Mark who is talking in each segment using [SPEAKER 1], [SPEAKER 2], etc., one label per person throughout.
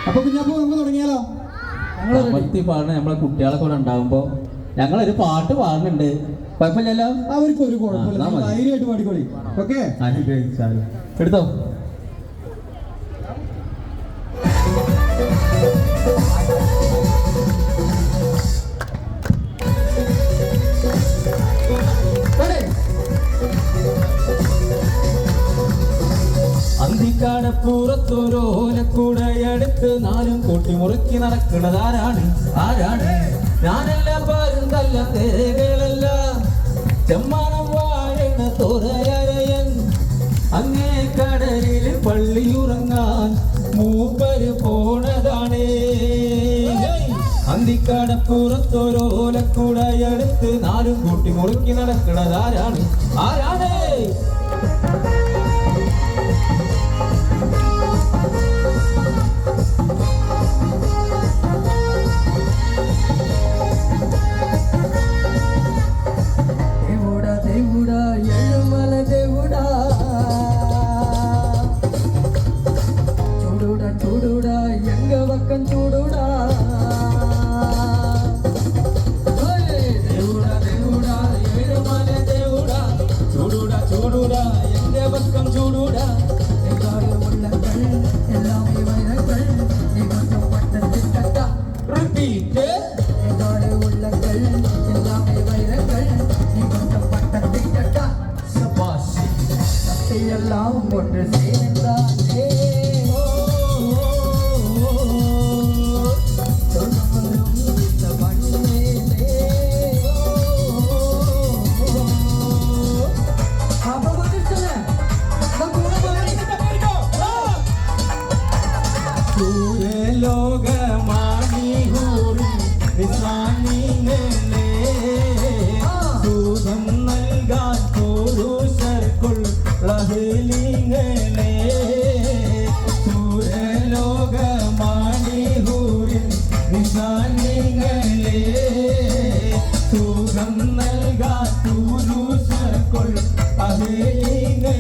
[SPEAKER 1] അപ്പൊ കുഞ്ഞാപ്പൂ നമുക്ക് തുടങ്ങിയാലോ?
[SPEAKER 2] ഞങ്ങൾ പാടുന്ന നമ്മളെ കുട്ടികളെ കൂടെ ഉണ്ടാവുമ്പോ ഞങ്ങളൊരു പാട്ട് പാടുന്നുണ്ട്. കുഴപ്പമില്ലല്ലോ,
[SPEAKER 1] അവർക്ക് ഒരു കുഴപ്പമില്ല, ധൈര്യമായിട്ട് പാടിക്കോളി. ഓക്കെ,
[SPEAKER 2] എടുത്തോ. അന്തിക്കാടപ്പുറത്തൊരോലക്കൂടയെടുത്ത് നാലും കൂട്ടി മുറുക്കി നടക്കണതാരാണ്? ആരാണ്? ഞാനല്ല, പാരുന്തല്ല, തേകളല്ല, ചെമ്മാനം വാഴണ തോറയരയൻ. അങ്ങേ കടലിൽ പള്ളിയുറങ്ങാൻ മൂപ്പര് പോണതാണേ. അന്തിക്കാടപ്പുറത്തൊരോലക്കൂടയെടുത്ത് നാലും കൂട്ടി മുറുക്കി നടക്കണതാരാണ്? ആരാണ്? ஒன்று சேர்ந்தானே இந்த மண்ணிலே அப்ப வந்துருச்சுல ലോകമാണി ഹൂറി നിസാനിങ്ങളെ ദൂതം നൽകാൻ പുരുഷർക്കുള്ള ഹേലിങ്ങളെ സൂര്യലോകമാണി ഹൂറി നിസാനിങ്ങളെ ദൂതം നൽകാൻ പുരുഷർക്കുള്ള ഹേലിങ്ങളെ.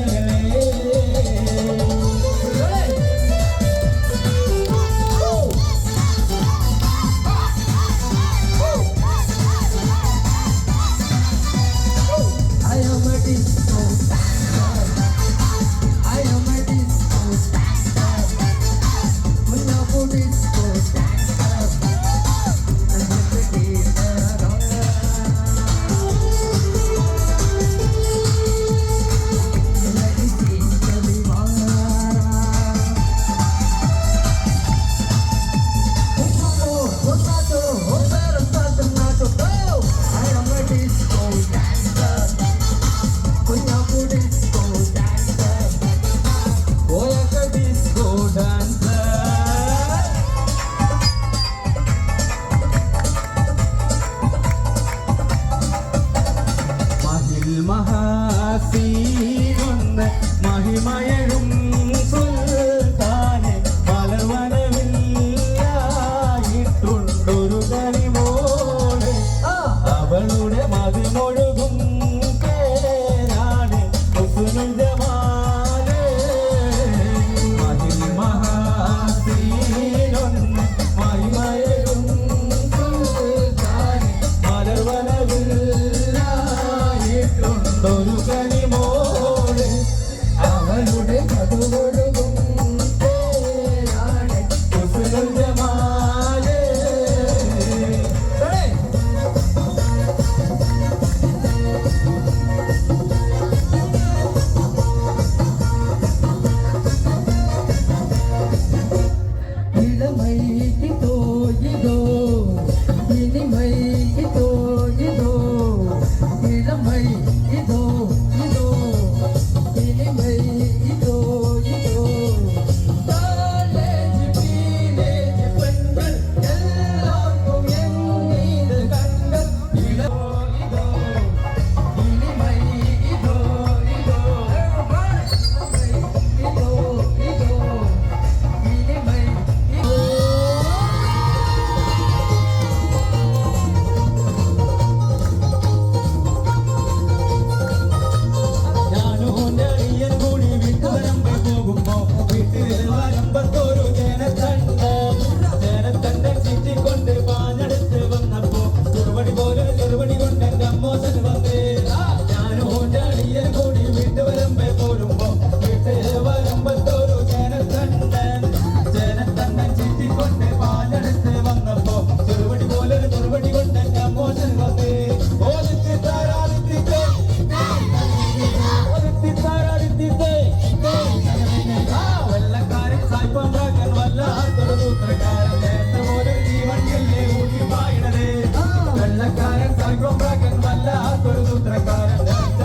[SPEAKER 3] കൊമ്പ്രാക്കൻ വല്ലാത്തൊരു സൂത്രക്കാരൻ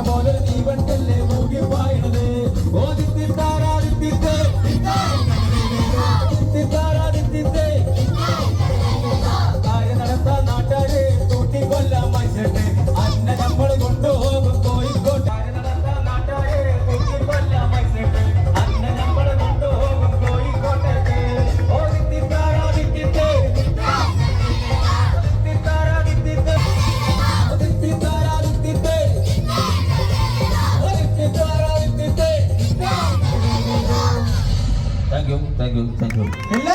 [SPEAKER 3] പോലെ തീവണ്ടല്ലേ മൂകി പായണത് ഓ ദിത്തിത്താരാദിത്തിത്തെ ദിത്തിത്താരാദിത്തിത്തെ കാര്യം നടത്താൻ നാട്ടാര് തൂട്ടിക്കൊല്ലാൻ മനുഷ്യട്ട് അന്ന നമ്മൾ കൊണ്ടുപോകും കോഴിക്കോട്ട് കാര്യം നടത്താൻ നാട്ടാര് തൂട്ടിക്കൊല്ലാൻ മനുഷ്യട്ട് അന്ന നമ്മൾ കൊണ്ടുപോകും കോഴിക്കോട്ടേക്ക് ഓ ദിത്തിത്താരാദിത്തിത്തെ ദിത്തിത്താരാദിത്തിത്തെ ദിത്തിത്താരാദിത്തിത്തെ ദിത്തിത്താരാദിത്തിത്തെ. Thank you.
[SPEAKER 1] എല്ലാവരും